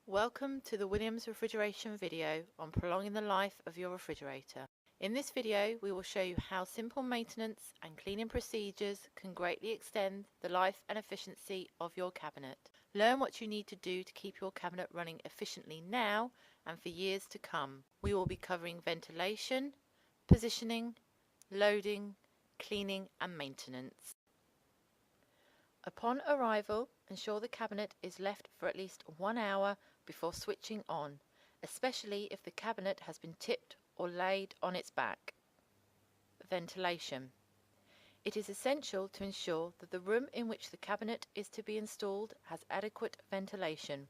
Welcome to the Williams refrigeration video on prolonging the life of your refrigerator. In this video we will show you how simple maintenance and cleaning procedures can greatly extend the life and efficiency of your cabinet. Learn what you need to do to keep your cabinet running efficiently now and for years to come. We will be covering ventilation, positioning, loading, cleaning and maintenance. Upon arrival, ensure the cabinet is left for at least 1 hour before switching on, especially if the cabinet has been tipped or laid on its back. Ventilation. It is essential to ensure that the room in which the cabinet is to be installed has adequate ventilation.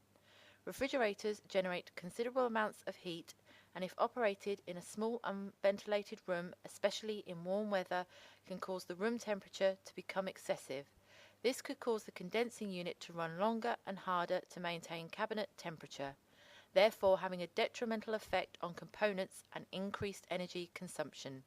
Refrigerators generate considerable amounts of heat, and if operated in a small unventilated room, especially in warm weather, can cause the room temperature to become excessive. This could cause the condensing unit to run longer and harder to maintain cabinet temperature, therefore having a detrimental effect on components and increased energy consumption.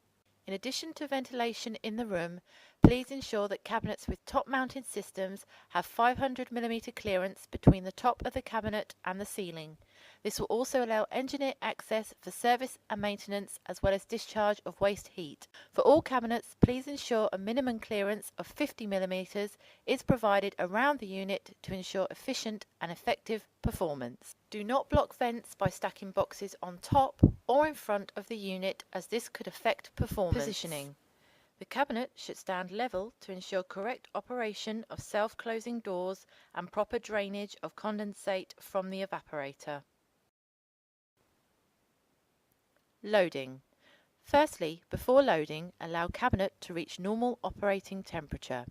In addition to ventilation in the room, please ensure that cabinets with top-mounted systems have 500mm clearance between the top of the cabinet and the ceiling. This will also allow engineer access for service and maintenance as well as discharge of waste heat. For all cabinets, please ensure a minimum clearance of 50mm is provided around the unit to ensure efficient and effective performance. Do not block vents by stacking boxes on top or in front of the unit, as this could affect performance. Positioning. The cabinet should stand level to ensure correct operation of self-closing doors and proper drainage of condensate from the evaporator. Loading. Firstly, before loading, allow cabinet to reach normal operating temperature.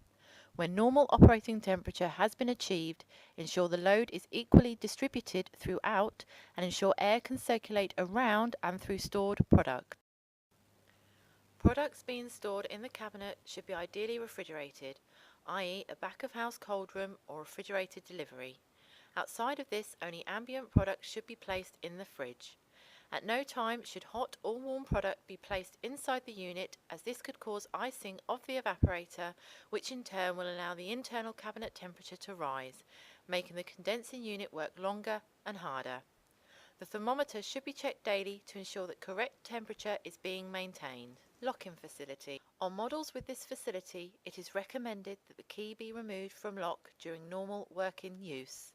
When normal operating temperature has been achieved, ensure the load is equally distributed throughout and ensure air can circulate around and through stored product. Products being stored in the cabinet should be ideally refrigerated, i.e. a back-of-house cold room or refrigerated delivery. Outside of this, only ambient products should be placed in the fridge. At no time should hot or warm product be placed inside the unit, as this could cause icing of the evaporator, which in turn will allow the internal cabinet temperature to rise, making the condensing unit work longer and harder. The thermometer should be checked daily to ensure that correct temperature is being maintained. Lock-in facility. On models with this facility, it is recommended that the key be removed from lock during normal working use.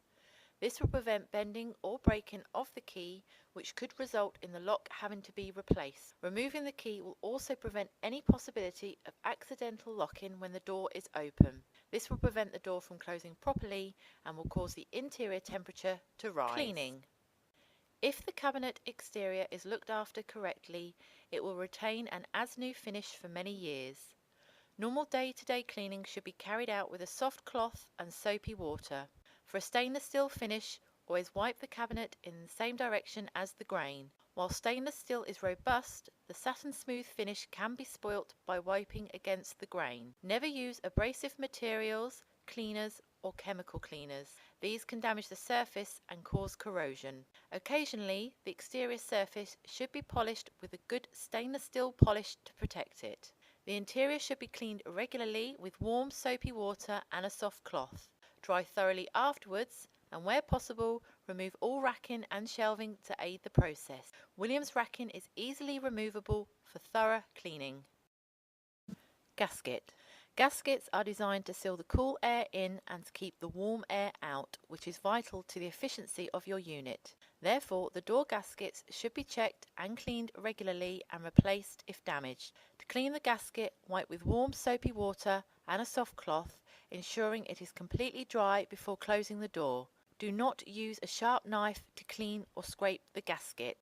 This will prevent bending or breaking of the key, which could result in the lock having to be replaced. Removing the key will also prevent any possibility of accidental lock-in when the door is open. This will prevent the door from closing properly and will cause the interior temperature to rise. Cleaning. If the cabinet exterior is looked after correctly, it will retain an as-new finish for many years. Normal day-to-day cleaning should be carried out with a soft cloth and soapy water. For a stainless steel finish, always wipe the cabinet in the same direction as the grain. While stainless steel is robust, the satin smooth finish can be spoilt by wiping against the grain. Never use abrasive materials, cleaners or chemical cleaners. These can damage the surface and cause corrosion. Occasionally, the exterior surface should be polished with a good stainless steel polish to protect it. The interior should be cleaned regularly with warm soapy water and a soft cloth. Dry thoroughly afterwards, and where possible, remove all racking and shelving to aid the process. Williams racking is easily removable for thorough cleaning. Gasket. Gaskets are designed to seal the cool air in and to keep the warm air out, which is vital to the efficiency of your unit. Therefore, the door gaskets should be checked and cleaned regularly and replaced if damaged. To clean the gasket, wipe with warm soapy water and a soft cloth, ensuring it is completely dry before closing the door. Do not use a sharp knife to clean or scrape the gasket.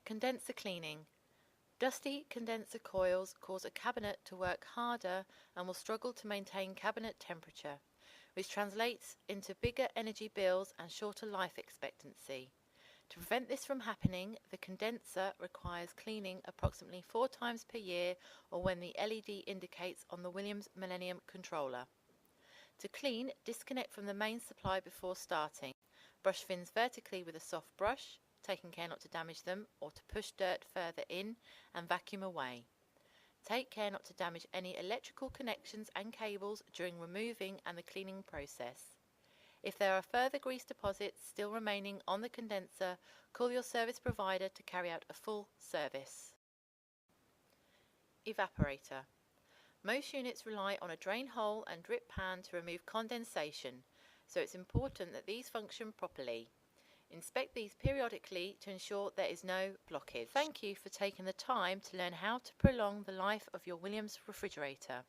Condenser cleaning. Dusty condenser coils cause a cabinet to work harder and will struggle to maintain cabinet temperature, which translates into bigger energy bills and shorter life expectancy. To prevent this from happening, the condenser requires cleaning approximately 4 times per year, or when the LED indicates on the Williams Millennium controller. To clean, disconnect from the main supply before starting. Brush fins vertically with a soft brush, taking care not to damage them or to push dirt further in, and vacuum away. Take care not to damage any electrical connections and cables during removing and the cleaning process. If there are further grease deposits still remaining on the condenser, call your service provider to carry out a full service. Evaporator. Most units rely on a drain hole and drip pan to remove condensation, so it's important that these function properly. Inspect these periodically to ensure there is no blockage. Thank you for taking the time to learn how to prolong the life of your Williams refrigerator.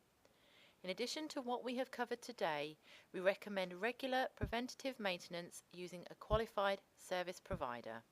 In addition to what we have covered today, we recommend regular preventative maintenance using a qualified service provider.